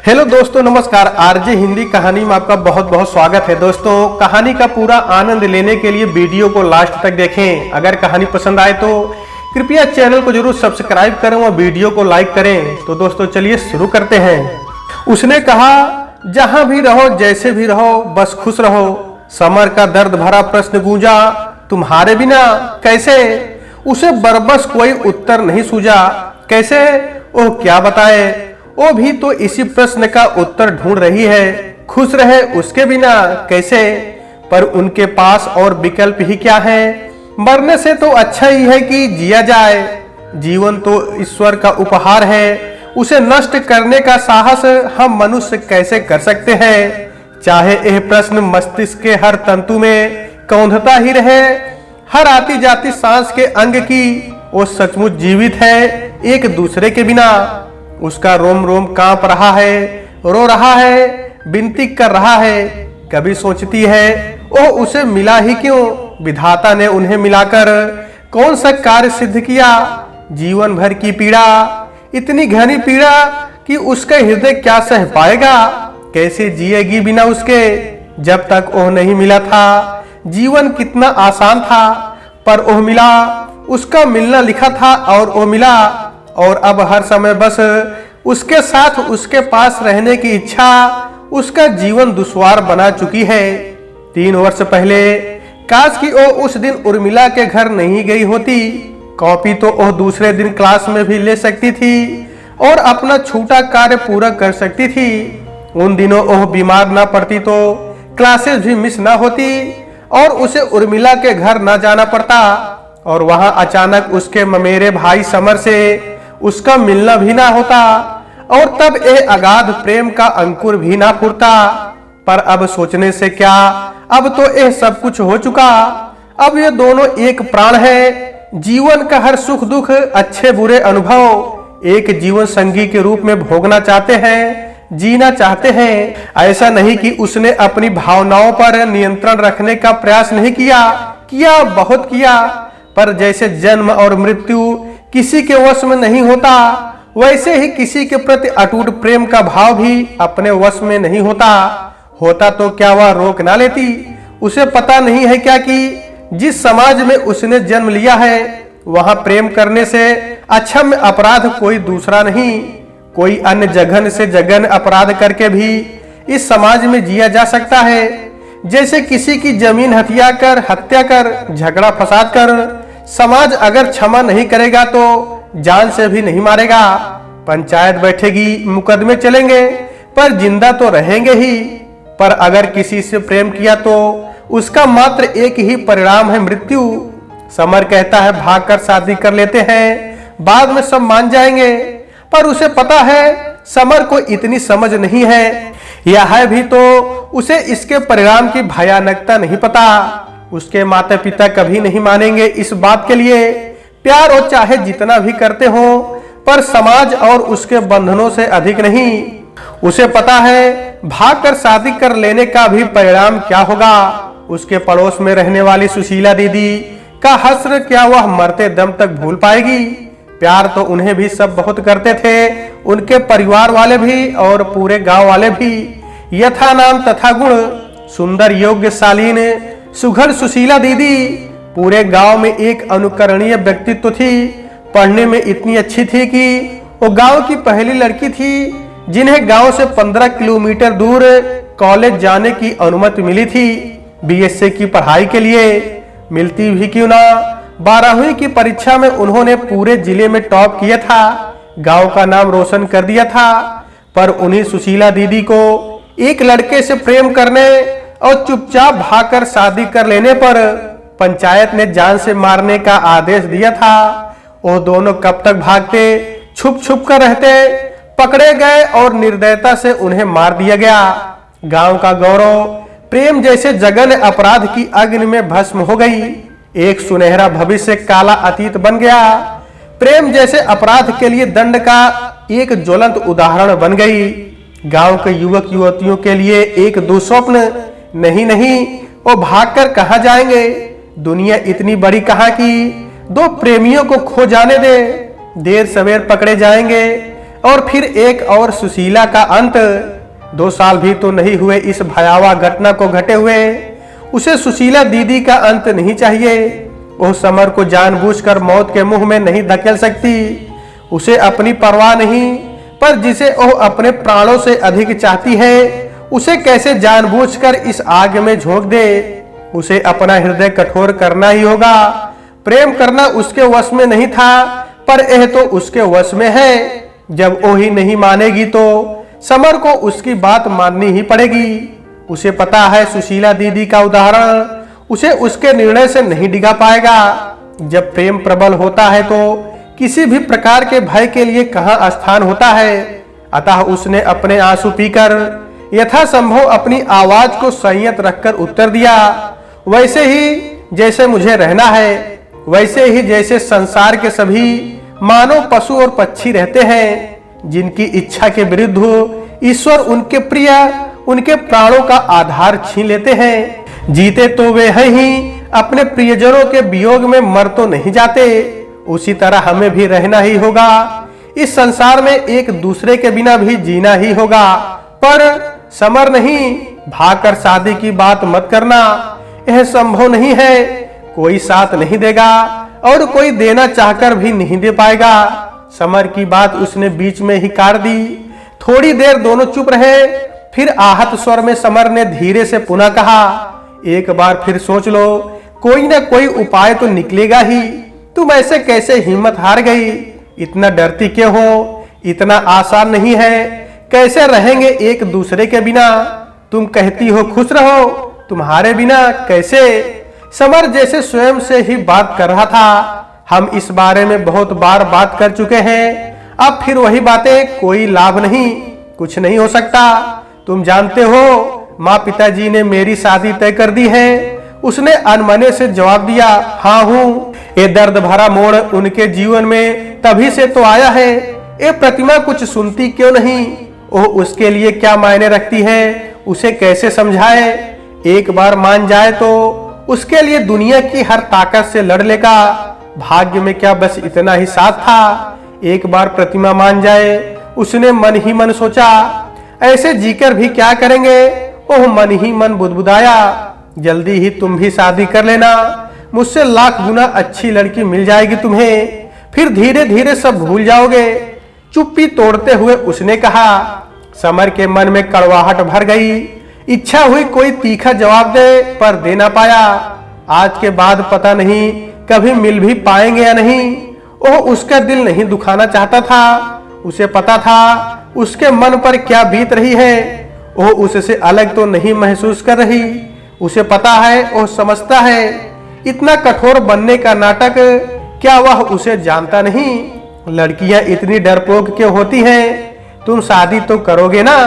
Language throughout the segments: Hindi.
हेलो दोस्तों, नमस्कार। आरजे हिंदी कहानी में आपका बहुत बहुत स्वागत है। दोस्तों, कहानी का पूरा आनंद लेने के लिए वीडियो को लास्ट तक देखें। अगर कहानी पसंद आए तो कृपया चैनल को जरूर सब्सक्राइब करें और वीडियो को लाइक करें। तो दोस्तों चलिए शुरू करते हैं। उसने कहा, जहां भी रहो, जैसे भी रहो, बस खुश रहो। समर का दर्द भरा प्रश्न गूंजा, तुम्हारे बिना कैसे? उसे बरबस कोई उत्तर नहीं सूझा। कैसे? ओह क्या बताए, वो भी तो इसी प्रश्न का उत्तर ढूंढ रही है। खुश रहे उसके बिना कैसे? पर उनके पास और विकल्प ही क्या है? मरने से तो अच्छा ही है कि जिया जाए। जीवन तो ईश्वर का उपहार है, उसे नष्ट करने का साहस हम मनुष्य कैसे कर सकते हैं? चाहे यह प्रश्न मस्तिष्क के हर तंतु में कौंधता ही रहे, हर आती जाती सांस के अंग की वो सचमुच जीवित है एक दूसरे के बिना। उसका रोम रोम कांप रहा है, रो रहा है, विनती कर रहा है। कभी सोचती है, ओह उसे मिला ही क्यों? विधाता ने उन्हें मिलाकर कौन सा कार्य सिद्ध किया? जीवन भर की पीड़ा, इतनी घनी पीड़ा कि उसका हृदय क्या सह पाएगा? कैसे जिएगी बिना उसके? जब तक ओह नहीं मिला था जीवन कितना आसान था, पर ओह मिला, उसका मिलना लिखा था और ओह मिला। और अब हर समय बस उसके साथ, उसके पास रहने की इच्छा उसका जीवन दुश्वार बना चुकी है। 3 वर्ष पहले काश कि वो उस दिन उर्मिला के घर नहीं गई होती। कॉपी तो वह दूसरे दिन क्लास में भी ले सकती थी और अपना छूटा कार्य पूरा कर सकती थी। उन दिनों वह बीमार ना पड़ती तो क्लासेस भी मिस ना होती और उसे उर्मिला के घर ना जाना पड़ता। और वहां अचानक उसके ममेरे भाई समर से उसका मिलना भी ना होता और तब ये अगाध प्रेम का अंकुर भी ना फूटता। पर अब सोचने से क्या, अब तो ये सब कुछ हो चुका। अब ये दोनों एक प्राण है। जीवन का हर सुख दुख, अच्छे बुरे अनुभव एक जीवन संगी के रूप में भोगना चाहते हैं, जीना चाहते हैं। ऐसा नहीं कि उसने अपनी भावनाओं पर नियंत्रण रखने का प्रयास नहीं किया बहुत किया। पर जैसे जन्म और मृत्यु किसी के वश में नहीं होता, वैसे ही किसी के प्रति अटूट प्रेम का भाव भी अपने वश में नहीं होता तो क्या वह रोक ना लेती? उसे पता नहीं है क्या कि जिस समाज में उसने जन्म लिया है वहां प्रेम करने से अक्षम्य अपराध कोई दूसरा नहीं। कोई अन्य जघन से जघन अपराध करके भी इस समाज में जिया जा सकता है। जैसे किसी की जमीन हत्या कर, झगड़ा फसाद कर। समाज अगर क्षमा नहीं करेगा तो जान से भी नहीं मारेगा। पंचायत बैठेगी, मुकदमे चलेंगे, पर जिंदा तो रहेंगे ही। पर अगर किसी से प्रेम किया तो उसका मात्र एक ही परिणाम है, मृत्यु। समर कहता है भागकर शादी कर लेते हैं, बाद में सब मान जाएंगे। पर उसे पता है समर को इतनी समझ नहीं है, या है भी तो उसे इसके परिणाम की भयानकता नहीं पता। उसके माता पिता कभी नहीं मानेंगे इस बात के लिए। प्यार और चाहे जितना भी करते हो, पर समाज और उसके बंधनों से अधिक नहीं। उसे पता है भागकर शादी कर लेने का भी परिणाम क्या होगा। उसके पड़ोस में रहने वाली सुशीला दीदी का हश्र क्या वह मरते दम तक भूल पाएगी? प्यार तो उन्हें भी सब बहुत करते थे, उनके परिवार वाले भी और पूरे गांव वाले भी। यथा नाम तथा गुण, सुंदर योग्य शालीन सुघड़ सुशीला दीदी पूरे गांव में एक अनुकरणीय व्यक्तित्व थी। पढ़ने में इतनी अच्छी थी कि वो गांव की पहली लड़की थी जिन्हें गांव से 15 किलोमीटर दूर कॉलेज जाने की अनुमति मिली थी। बीएससी की पढ़ाई के लिए मिलती भी क्यों ना, 12वीं की परीक्षा में उन्होंने पूरे जिले में टॉप किया था, गांव का नाम रोशन कर दिया था। पर उन्हीं सुशीला दीदी को एक लड़के से प्रेम करने और चुपचाप भागकर शादी कर लेने पर पंचायत ने जान से मारने का आदेश दिया था। वो दोनों कब तक भागते, छुप छुप कर रहते? पकड़े गए और निर्दयता से उन्हें मार दिया गया। गांव का गौरव प्रेम जैसे जघन्य अपराध की अग्नि में भस्म हो गई। एक सुनहरा भविष्य काला अतीत बन गया। प्रेम जैसे अपराध के लिए दंड का एक ज्वलंत उदाहरण बन गई। गांव के युवक युवतियों के लिए एक दुस्वप्न। नहीं, वो भागकर कहां जाएंगे? दुनिया इतनी बड़ी कहां कि 2 प्रेमियों को खो जाने दे। देर सवेर पकड़े जाएंगे, और फिर एक और सुशीला का अंत। 2 साल भी तो नहीं हुए इस भयावह घटना को घटे हुए। उसे सुशीला दीदी का अंत नहीं चाहिए। वो समर को जानबूझकर मौत के मुंह में नहीं धकेल सकती। उसे अपनी परवाह नहीं, पर जिसे वो अपने प्राणों से अधिक चाहती है उसे कैसे जानबूझकर इस आग में झोंक दे। उसे अपना हृदय कठोर करना ही होगा। प्रेम करना उसके वश में नहीं था, पर यह तो उसके वश में है। जब वो ही नहीं मानेगी तो समर को उसकी बात माननी ही पड़ेगी। उसे पता है सुशीला दीदी का उदाहरण उसे उसके निर्णय से नहीं डिगा पाएगा। जब प्रेम प्रबल होता है तो किसी भी प्रकार के भय के लिए कहां स्थान होता है। अतः उसने अपने आंसू पीकर यथासंभव अपनी आवाज को संयत रखकर उत्तर दिया, वैसे ही जैसे मुझे रहना है, वैसे ही जैसे संसार के सभी मानव पशु और पक्षी रहते हैं, जिनकी इच्छा के विरुद्ध ईश्वर उनके प्रिय उनके प्राणों का आधार छीन लेते हैं। जीते तो वे हैं ही, अपने प्रियजनों के वियोग में मर तो नहीं जाते। उसी तरह हमें भी रहना ही होगा। इस संसार में एक दूसरे के बिना भी जीना ही होगा। पर समर नहीं, भागकर शादी की बात मत करना, यह संभव नहीं है। कोई साथ नहीं देगा और कोई देना चाहकर भी नहीं दे पाएगा। समर की बात उसने बीच में ही काट दी। थोड़ी देर दोनों चुप रहे, फिर आहत स्वर में समर ने धीरे से पुनः कहा, एक बार फिर सोच लो, कोई ना कोई उपाय तो निकलेगा ही। तुम ऐसे कैसे हिम्मत हार गई? इतना डरती क्यों हो? इतना आसान नहीं है। कैसे रहेंगे एक दूसरे के बिना? तुम कहती हो खुश रहो, तुम्हारे बिना कैसे? समर जैसे स्वयं से ही बात कर रहा था। हम इस बारे में बहुत बार बात कर चुके हैं, अब फिर वही बातें, कोई लाभ नहीं, कुछ नहीं हो सकता। तुम जानते हो माँ पिताजी ने मेरी शादी तय कर दी है। उसने अनमने से जवाब दिया, हाँ हूँ। ये दर्द भरा मोड़ उनके जीवन में तभी से तो आया है। ये प्रतिमा कुछ सुनती क्यों नहीं? वो उसके लिए क्या मायने रखती है, उसे कैसे समझाए? एक बार मान जाए तो उसके लिए दुनिया की हर ताकत से लड़ लेगा। भाग्य में क्या बस इतना ही साथ था? एक बार प्रतिमा मान जाए, उसने मन ही मन सोचा। ऐसे जीकर भी क्या करेंगे? ओह मन ही मन बुदबुदाया, जल्दी ही तुम भी शादी कर लेना, मुझसे लाख गुना अच्छी लड़की मिल जाएगी तुम्हें, फिर धीरे धीरे सब भूल जाओगे। चुप्पी तोड़ते हुए उसने कहा। समर के मन में कड़वाहट भर गई। इच्छा हुई कोई तीखा जवाब दे, पर दे ना पाया। आज के बाद पता नहीं कभी मिल भी पाएंगे या नहीं। वह उसका दिल नहीं दुखाना चाहता था। उसे पता था उसके मन पर क्या बीत रही है। वह उससे अलग तो नहीं महसूस कर रही। उसे पता है, वह समझता है। इतना कठोर बनने का नाटक क्या वह उसे जानता नहीं? लड़कियां इतनी डरपोक क्यों होती हैं? तुम शादी तो करोगे ना?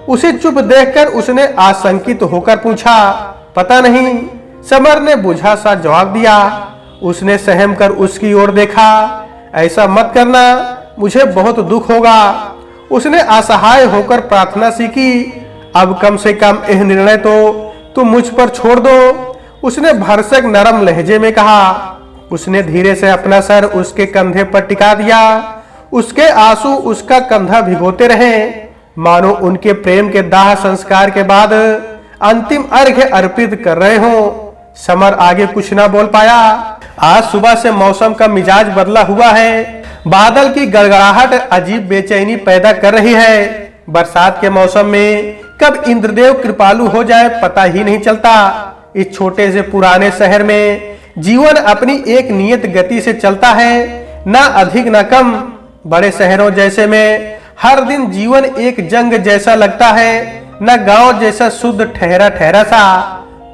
उसे चुप देखकर उसने आशंकित होकर पूछा, पता नहीं। समर ने बुझा सा जवाब दिया। उसने सहम कर उसकी ओर देखा। ऐसा मत करना, मुझे बहुत दुख होगा। उसने असहाय होकर प्रार्थना सीखी, अब कम से कम यह निर्णय तो तुम मुझ पर छोड़ दो। उसने भरसक नरम लहजे में कहा। उसने धीरे से अपना सर उसके कंधे पर टिका दिया। उसके आंसू उसका कंधा भिगोते रहे, मानो उनके प्रेम के दाह संस्कार के बाद अंतिम अर्घ्य अर्पित कर रहे हो। समर आगे कुछ ना बोल पाया। आज सुबह से मौसम का मिजाज बदला हुआ है। बादल की गड़गड़ाहट अजीब बेचैनी पैदा कर रही है। बरसात के मौसम में कब इंद्रदेव कृपालु हो जाए पता ही नहीं चलता। इस छोटे से पुराने शहर में जीवन अपनी एक नियत गति से चलता है, ना अधिक ना कम। बड़े शहरों जैसे में हर दिन जीवन एक जंग जैसा लगता है, न गांव जैसा शुद्ध ठहरा ठहरा सा।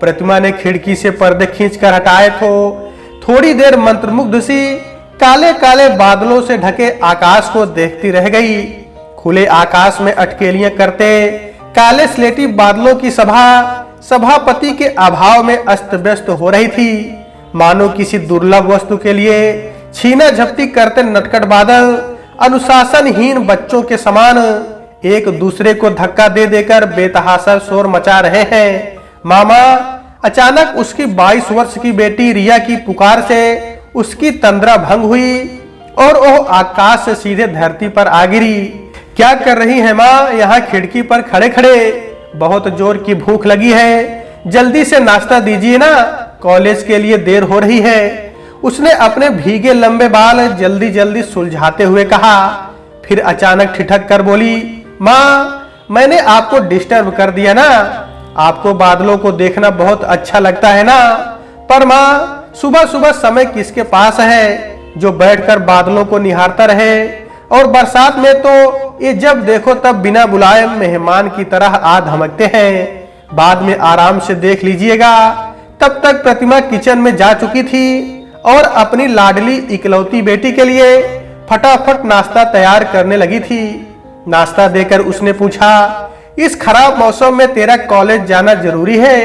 प्रतिमा ने खिड़की से पर्दे खींचकर हटाए तो थोड़ी देर मंत्रमुग्ध सी काले काले बादलों से ढके आकाश को देखती रह गई। खुले आकाश में अटकेलियां करते काले स्लेटी बादलों की सभापति के अभाव में अस्त व्यस्त हो रही थी। मानो किसी दुर्लभ वस्तु के लिए छीना झपटी करते नटखट बादल अनुशासनहीन बच्चों के समान एक दूसरे को धक्का दे देकर बेतहाशा शोर मचा रहे हैं। मामा! अचानक उसकी 22 वर्ष की बेटी रिया की पुकार से उसकी तंद्रा भंग हुई और वह आकाश से सीधे धरती पर आ गिरी। क्या कर रही है माँ? यहाँ खिड़की पर खड़े खड़े। बहुत जोर की भूख लगी है, जल्दी से नाश्ता दीजिए ना, कॉलेज के लिए देर हो रही है। उसने अपने भीगे लंबे बाल जल्दी जल्दी सुलझाते हुए कहा। फिर अचानक ठिठक कर बोली, माँ मैंने आपको डिस्टर्ब कर दिया ना? आपको बादलों को देखना बहुत अच्छा लगता है ना? पर माँ सुबह सुबह समय किसके पास है जो बैठकर बादलों को निहारता रहे? और बरसात में तो ये जब देखो तब बिना बुलाए मेहमान की तरह आ धमकते हैं। बाद में आराम से देख लीजिएगा। तब तक प्रतिमा किचन में जा चुकी थी और अपनी लाडली इकलौती बेटी के लिए फटाफट नाश्ता तैयार करने लगी थी। नाश्ता देकर उसने पूछा, इस खराब मौसम में तेरा कॉलेज जाना जरूरी है?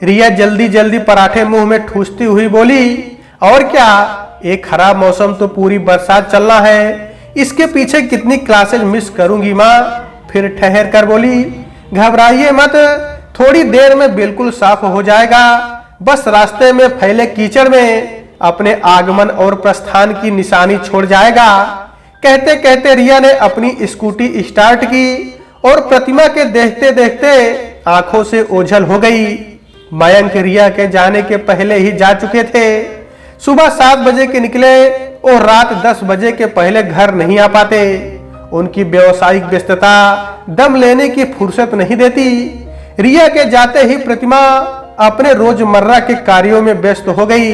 रिया जल्दी जल्दी पराठे मुंह में ठूसती हुई बोली, और क्या, एक खराब मौसम तो पूरी बरसात चलना है, इसके पीछे कितनी क्लासेज मिस करूंगी माँ। फिर ठहर कर बोली, घबराइए मत, थोड़ी देर में बिल्कुल साफ हो जाएगा। बस रास्ते में फैले कीचड़ में अपने आगमन और प्रस्थान की निशानी छोड़ जाएगा। कहते कहते रिया ने अपनी स्कूटी स्टार्ट की और प्रतिमा के देखते देखते आंखों से ओझल हो गई। मयंक रिया के जाने के पहले ही जा चुके थे। सुबह 7 बजे के निकले और रात 10 बजे के पहले घर नहीं आ पाते। उनकी व्यावसायिक व्यस्तता दम लेने की फुर्सत नहीं देती। रिया के जाते ही प्रतिमा अपने रोजमर्रा के कार्यों में व्यस्त हो गई।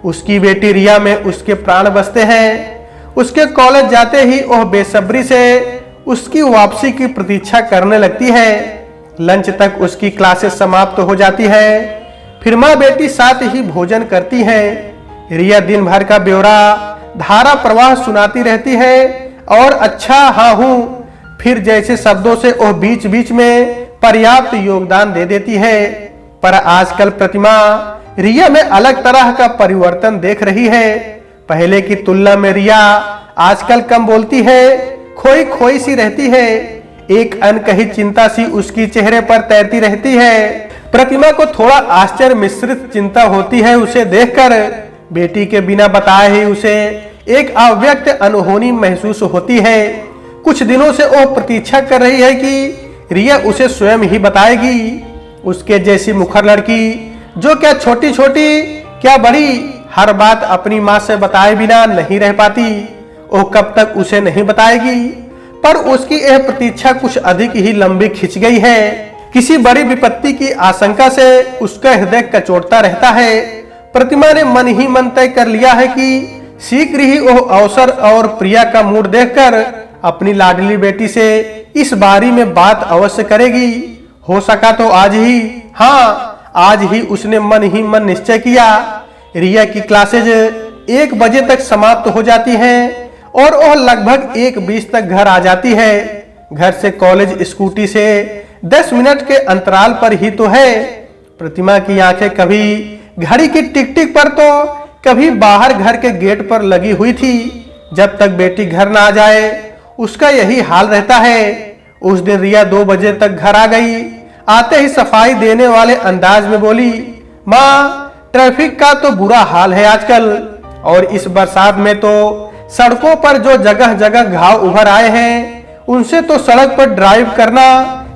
उसकी बेटी रिया में उसके प्राण बसते हैं। उसके कॉलेज जाते ही वह बेसब्री से उसकी वापसी की प्रतीक्षा करने लगती है। लंच तक उसकी क्लासेस समाप्त हो जाती है। फिर माँ बेटी साथ ही भोजन करती हैं। रिया दिन भर का ब्यौरा धारा प्रवाह सुनाती रहती है और अच्छा हाँ हूँ फिर जैसे शब्दों से वह बीच बीच में पर्याप्त योगदान दे देती है। पर आजकल प्रतिमा रिया में अलग तरह का परिवर्तन देख रही है। पहले की तुलना में रिया आजकल कम बोलती है, खोई खोई सी रहती है। एक अनकही चिंता सी उसकी चेहरे पर तैरती रहती है। प्रतिमा को थोड़ा आश्चर्य मिश्रित चिंता होती है उसे देखकर। बेटी के बिना बताए ही उसे एक अव्यक्त अनहोनी महसूस होती है। कुछ दिनों से वो प्रतीक्षा कर रही है कि रिया उसे स्वयं ही बताएगी। उसके जैसी मुखर लड़की जो क्या छोटी छोटी क्या बड़ी हर बात अपनी माँ से बताए बिना नहीं रह पाती, वो कब तक उसे नहीं बताएगी। पर उसकी यह प्रतीक्षा कुछ अधिक ही लंबी खिंच गई है। किसी बड़ी विपत्ति की आशंका से उसका हृदय कचोटता रहता है। प्रतिमा ने मन ही मन तय कर लिया है कि शीघ्र ही वह अवसर और प्रिया का मूड देखकर अपनी लाडली बेटी से इस बारे में बात अवश्य करेगी। हो सका तो आज ही, हाँ आज ही उसने मन ही मन निश्चय किया। रिया की क्लासेज 1 बजे तक समाप्त हो जाती हैं और वह लगभग 1:20 तक घर आ जाती है। घर से कॉलेज स्कूटी से 10 मिनट के अंतराल पर ही तो है। प्रतिमा की आंखें कभी घड़ी की टिक टिक पर तो कभी बाहर घर के गेट पर लगी हुई थी। जब तक बेटी घर ना आ जाए उसका यही हाल रहता है। उस दिन रिया 2 बजे तक घर आ गई। आते ही सफाई देने वाले अंदाज में बोली, माँ ट्रैफिक का तो बुरा हाल है आजकल, और इस बरसात में तो सड़कों पर जो जगह जगह घाव उभर आए हैं उनसे तो सड़क पर ड्राइव करना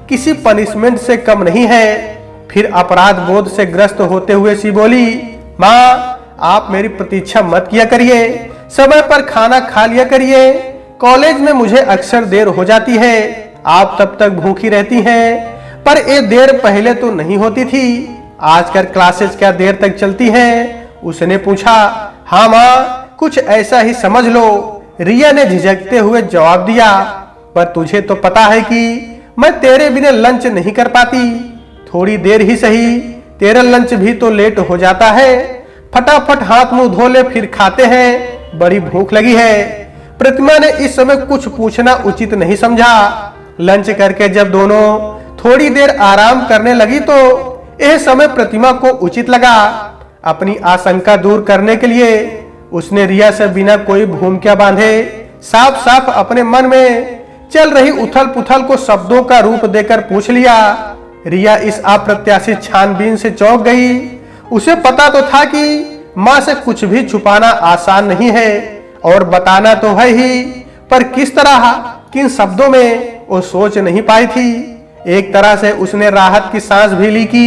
किसी पनिशमेंट से कम नहीं है। फिर अपराध बोध से ग्रस्त होते हुए सी बोली, माँ आप मेरी प्रतीक्षा मत किया करिए, समय पर खाना खा लिया करिए। कॉलेज में मुझे अक्सर देर हो जाती है, आप तब तक भूखी रहती हैं। पर ये देर पहले तो नहीं होती थी। आजकल क्लासेस क्या देर तक चलती हैं? उसने पूछा। हाँ माँ कुछ ऐसा ही समझ लो, रिया ने झिझकते हुए जवाब दिया। पर तुझे तो पता है कि मैं तेरे बिना लंच नहीं कर पाती। थोड़ी देर ही सही, तेरा लंच भी तो लेट हो जाता है। फटाफट हाथ मुंह धो ले फिर खाते हैं, बड़ी भूख लगी है। प्रतिमा ने इस समय कुछ पूछना उचित नहीं समझा। लंच करके जब दोनों थोड़ी देर आराम करने लगी तो यह समय प्रतिमा को उचित लगा। अपनी आशंका दूर करने के लिए उसने रिया से बिना कोई भूमिका बांधे साफ साफ अपने मन में चल रही उथल पुथल को शब्दों का रूप देकर पूछ लिया। रिया इस अप्रत्याशित छानबीन से चौंक गई। उसे पता तो था कि माँ से कुछ भी छुपाना आसान नहीं है और बताना तो है ही, पर किस तरह किन शब्दों में वो सोच नहीं पाई थी। एक तरह से उसने राहत की सांस भी ली कि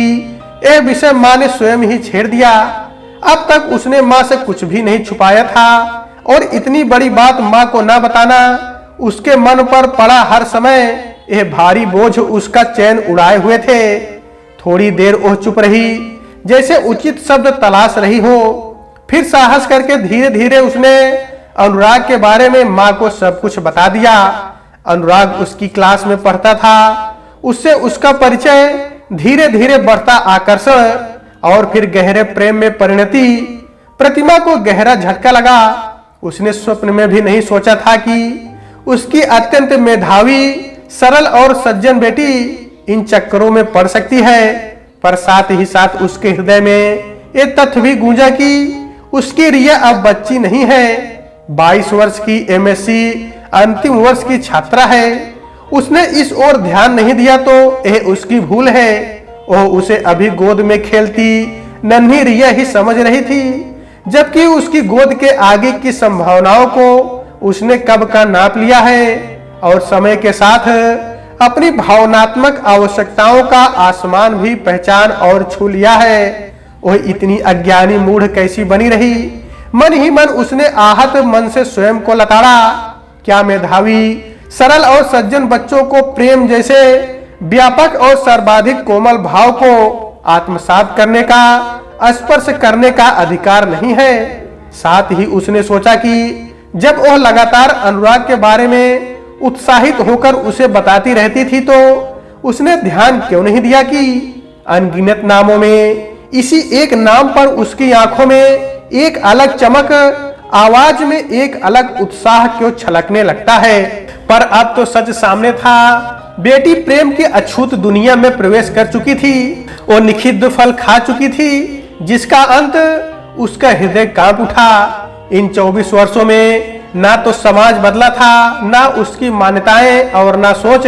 यह विषय माँ ने स्वयं ही छेड़ दिया। अब तक उसने माँ से कुछ भी नहीं छुपाया था और इतनी बड़ी बात माँ को ना बताना उसके मन पर पड़ा हर समय यह भारी बोझ उसका चैन उड़ाए हुए थे। थोड़ी देर वो चुप रही, जैसे उचित शब्द तलाश रही हो। फिर साहस करके धीरे धीरे उसने अनुराग के बारे में माँ को सब कुछ बता दिया। अनुराग उसकी क्लास में पढ़ता था। उससे उसका परिचय, धीरे धीरे बढ़ता आकर्षण और फिर गहरे प्रेम में परिणति प्रतिमा को गहरा झटका लगा। उसने स्वप्न में भी नहीं सोचा था कि उसकी अत्यंत मेधावी, सरल और सज्जन बेटी इन चक्करों में पड़ सकती है। पर साथ ही साथ उसके हृदय में ये तथ्य भी गूंजा कि उसकी रिया अब बच्ची नहीं है, 22 वर्ष की एमएससी अंतिम वर्ष की छात्रा है। उसने इस ओर ध्यान नहीं दिया तो यह उसकी भूल है। वह उसे अभी गोद में खेलती नन्ही रिया ही समझ रही थी, जबकि उसकी गोद के आगे की संभावनाओं को उसने कब का नाप लिया है और समय के साथ अपनी भावनात्मक आवश्यकताओं का आसमान भी पहचान और छू लिया है। वह इतनी अज्ञानी मूढ़ कैसी बनी रही। मन ही मन उसने आहत मन से स्वयं को लताड़ा। क्या मेधावी, सरल और सज्जन बच्चों को प्रेम जैसे व्यापक और सर्वाधिक कोमल भाव को आत्मसात करने का, स्पर्श करने का अधिकार नहीं है? साथ ही उसने सोचा कि जब वह लगातार अनुराग के बारे में उत्साहित होकर उसे बताती रहती थी तो उसने ध्यान क्यों नहीं दिया कि अनगिनत नामों में इसी एक नाम पर उसकी आंखों में एक अलग चमक, आवाज में एक अलग उत्साह क्यों छलकने लगता है। पर अब तो सच सामने था। बेटी प्रेम की अछूत दुनिया में प्रवेश कर चुकी थी। वो निषिद्ध फल खा चुकी थी, जिसका अंत उसका हृदय कांप उठा। इन 24 वर्षों में ना तो समाज बदला था, ना उसकी मान्यताएं और ना सोच।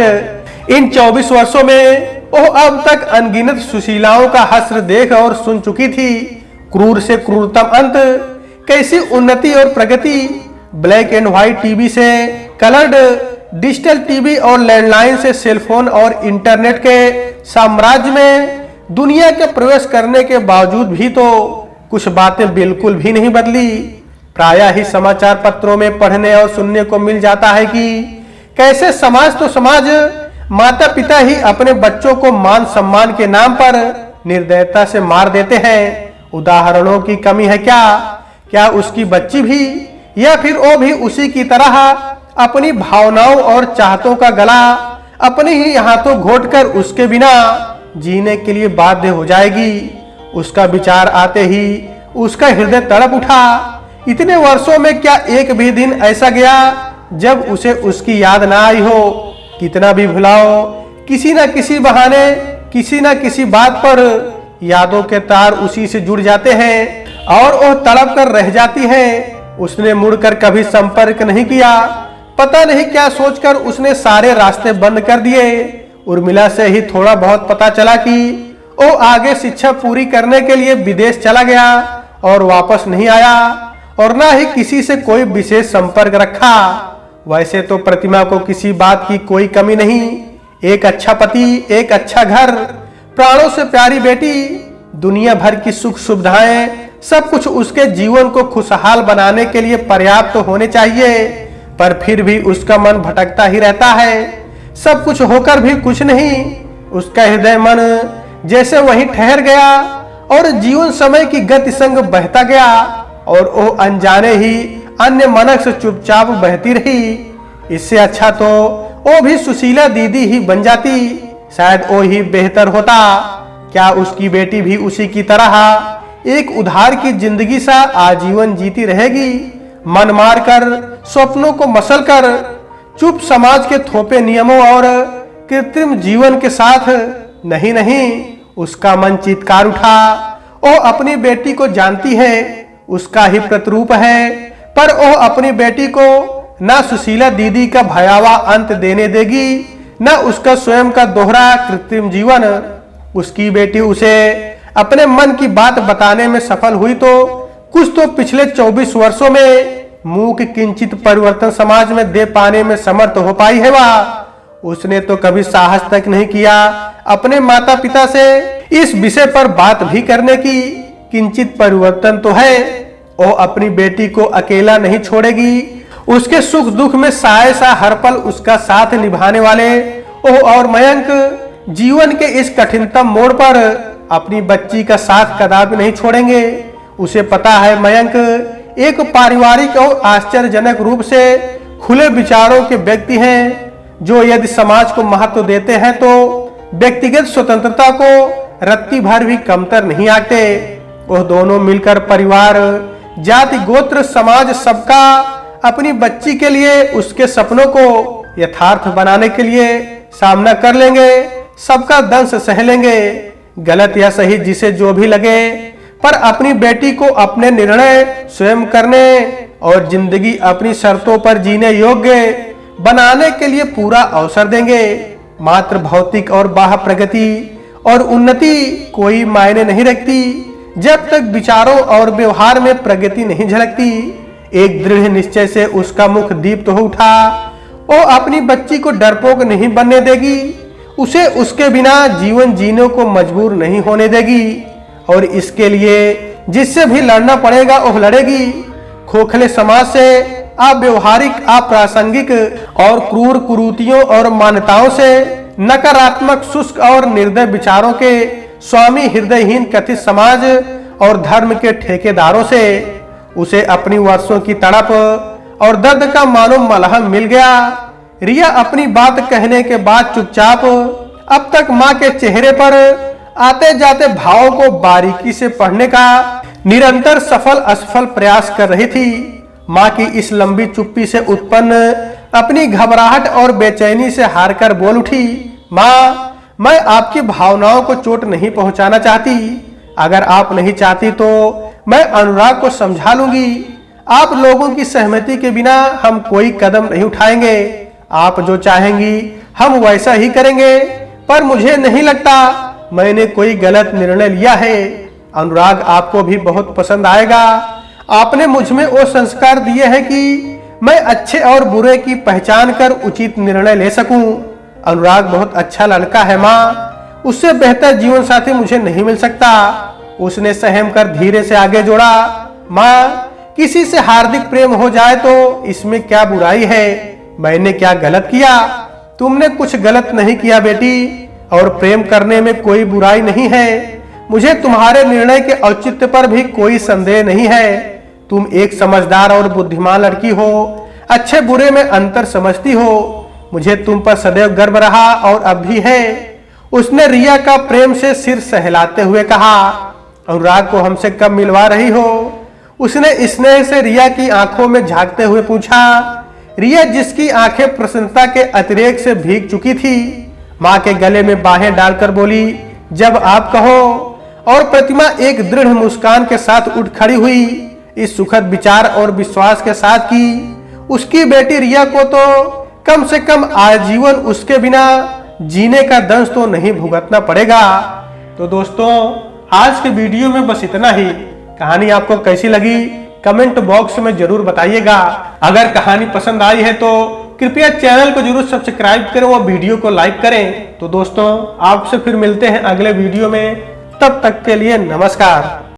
इन 24 वर्षों में वो अब तक अनगिनत सुशीलाओं का हश्र देख और सुन चुकी थी। क्रूर से क्रूरतम अंत, कैसी उन्नति और प्रगति। ब्लैक एंड व्हाइट टीवी से कलर्ड डिजिटल टीवी और लैंडलाइन से सेलफोन और इंटरनेट के साम्राज्य में दुनिया के प्रवेश करने के बावजूद भी तो कुछ बातें बिल्कुल भी नहीं बदली। प्रायः ही समाचार पत्रों में पढ़ने और सुनने को मिल जाता है कि कैसे समाज तो समाज, माता पिता ही अपने बच्चों को मान सम्मान के नाम पर निर्दयता से मार देते हैं। उदाहरणों की कमी है क्या? क्या उसकी बच्ची भी या फिर वो भी उसी की तरह अपनी भावनाओं और चाहतों का गला अपने ही हाथों घोटकर उसके बिना जीने के लिए बाध्य हो जाएगी? उसका विचार आते ही उसका हृदय तड़प उठा। इतने वर्षों में क्या एक भी दिन ऐसा गया जब उसे उसकी याद ना आई हो? कितना भी भुलाओ, किसी न किसी बहाने, किसी न किसी बात पर यादों के तार उसी से जुड़ जाते हैं और वह तड़प कर रह जाती है। उसने मुड़कर कभी संपर्क नहीं किया। पता नहीं क्या सोचकर उसने सारे रास्ते बंद कर दिए। उर्मिला से ही थोड़ा बहुत पता चला कि वो आगे शिक्षा पूरी करने के लिए विदेश चला गया और वापस नहीं आया, और ना ही किसी से कोई विशेष संपर्क रखा। वैसे तो प्रतिमा को किसी बात की कोई कमी नहीं। एक अच्छा पति, एक अच्छा घर, प्राणों से प्यारी बेटी, दुनिया भर की सुख सुविधाएं, सब कुछ उसके जीवन को खुशहाल बनाने के लिए पर्याप्त होने चाहिए। पर फिर भी उसका मन भटकता ही रहता है। सब कुछ होकर भी कुछ नहीं। उसका हृदय मन जैसे वहीं ठहर गया और जीवन समय की गति संग बहता गया, और वो अनजाने ही अन्य मनक से चुपचाप बहती रही। इससे अच्छा तो वो भी सुशीला दीदी ही बन जाती, शायद वो ही बेहतर होता। क्या उसकी बेटी भी उसी की तरह एक उधार की जिंदगी सा आजीवन जीती रहेगी, मन मार कर, स्वप्नों को मसल कर, चुप समाज के थोपे नियमों और कृत्रिम जीवन के साथ? नहीं नहीं, उसका मन चीत्कार उठा। वो अपनी बेटी को जानती है, उसका ही प्रतिरूप है, पर वो अपनी बेटी को ना सुशीला दीदी का भयावह अंत देने देगी, ना उसका स्वयं का दोहरा कृत्रिम जीवन। उसकी बेटी उसे अपने मन की बात बताने में सफल हुई तो कुछ तो पिछले 24 वर्षों में मूक किंचित परिवर्तन समाज में दे पाने में समर्थ हो पाई है वह। उसने तो कभी साहस तक नहीं किया अपने माता पिता से इस विषय पर बात भी करने की। किंचित परिवर्तन तो है, वो अपनी बेटी को अकेला नहीं छोड़ेगी। उसके सुख दुख में साय सा हर पल उसका साथ निभाने वाले ओह और मयंक जीवन के इस कठिनतम मोड़ पर अपनी बच्ची का साथ कदापि नहीं छोड़ेंगे। उसे पता है मयंक एक पारिवारिक और आश्चर्यजनक रूप से खुले विचारों के व्यक्ति हैं, जो यदि समाज को महत्व देते हैं तो व्यक्तिगत स्वतंत्रता को रत्ती भर भी कमतर नहीं आते। वह दोनों मिलकर परिवार, जाति, गोत्र, समाज सबका अपनी बच्ची के लिए, उसके सपनों को यथार्थ बनाने के लिए सामना कर लेंगे। सबका दंश सह लेंगे, गलत या सही जिसे जो भी लगे, पर अपनी बेटी को अपने निर्णय स्वयं करने और जिंदगी अपनी शर्तों पर जीने योग्य बनाने के लिए पूरा अवसर देंगे। मात्र भौतिक और बाह्य प्रगति और उन्नति कोई मायने नहीं रखती जब तक विचारों और व्यवहार में प्रगति नहीं झलकती। एक दृढ़ निश्चय से उसका मुख दीप्त हो उठा। वो अपनी बच्ची को डरपोक नहीं बनने देगी, उसे उसके बिना जीवन जीने को मजबूर नहीं होने देगी, और इसके लिए जिससे भी लड़ना पड़ेगा वह लड़ेगी। खोखले समाज से, अव्यवहारिक, अप्रासंगिक और क्रूर कुरीतियों और मान्यताओं से, नकारात्मक, शुष्क और निर्दय विचारों के स्वामी, हृदयहीन कथित समाज और धर्म के ठेकेदारों से उसे अपनी वर्षों की तड़प और दर्द का मानो मलहम मिल गया। रिया अपनी बात कहने के बाद चुपचाप अब तक मां के चेहरे पर आते जाते भावों को बारीकी से पढ़ने का निरंतर सफल असफल प्रयास कर रही थी। मां की इस लंबी चुप्पी से उत्पन्न अपनी घबराहट और बेचैनी से हारकर बोल उठी, मां, मैं आपकी भावनाओं को चोट नहीं पहुंचाना चाहती। अगर आप नहीं चाहती तो मैं अनुराग को समझा लूंगी। आप लोगों की सहमति के बिना हम कोई कदम नहीं उठाएंगे। आप जो चाहेंगी हम वैसा ही करेंगे, पर मुझे नहीं लगता मैंने कोई गलत निर्णय लिया है। अनुराग आपको भी बहुत पसंद आएगा। आपने मुझ में वो संस्कार दिए हैं कि मैं अच्छे और बुरे की पहचान कर उचित निर्णय ले सकूं। अनुराग बहुत अच्छा लड़का है माँ, उससे बेहतर जीवन साथी मुझे नहीं मिल सकता। उसने सहम कर धीरे से आगे जोड़ा, माँ, किसी से हार्दिक प्रेम हो जाए तो इसमें क्या बुराई है? मैंने क्या गलत किया? तुमने कुछ गलत नहीं किया बेटी, और प्रेम करने में कोई बुराई नहीं है। मुझे तुम्हारे निर्णय के औचित्य पर भी कोई संदेह नहीं है। तुम एक समझदार और बुद्धिमान लड़की हो, अच्छे बुरे में अंतर समझती हो। मुझे तुम पर सदैव गर्व रहा और अब भी है। उसने रिया का प्रेम से सिर सहलाते हुए कहा, अनुराग को हमसे कब मिलवा रही हो? उसने स्नेह से रिया की आंखों में झांकते हुए पूछा। रिया, जिसकी आंखें प्रसन्नता के अतिरेक से भीग चुकी थी, मां के गले में बाहें डालकर बोली, जब आप कहो। और प्रतिमा एक दृढ़ मुस्कान के साथ उठ खड़ी हुई, इस सुखद विचार और विश्वास के साथ कि उसकी बेटी रिया को तो कम से कम आजीवन उसके बिना जीने का दंश तो नहीं भुगतना पड़ेगा। तो दोस्तों, आज के वीडियो में बस इतना ही। कहानी आपको कैसी लगी कमेंट बॉक्स में जरूर बताइएगा। अगर कहानी पसंद आई है तो कृपया चैनल को जरूर सब्सक्राइब करें और वीडियो को लाइक करें। तो दोस्तों, आपसे फिर मिलते हैं अगले वीडियो में। तब तक के लिए नमस्कार।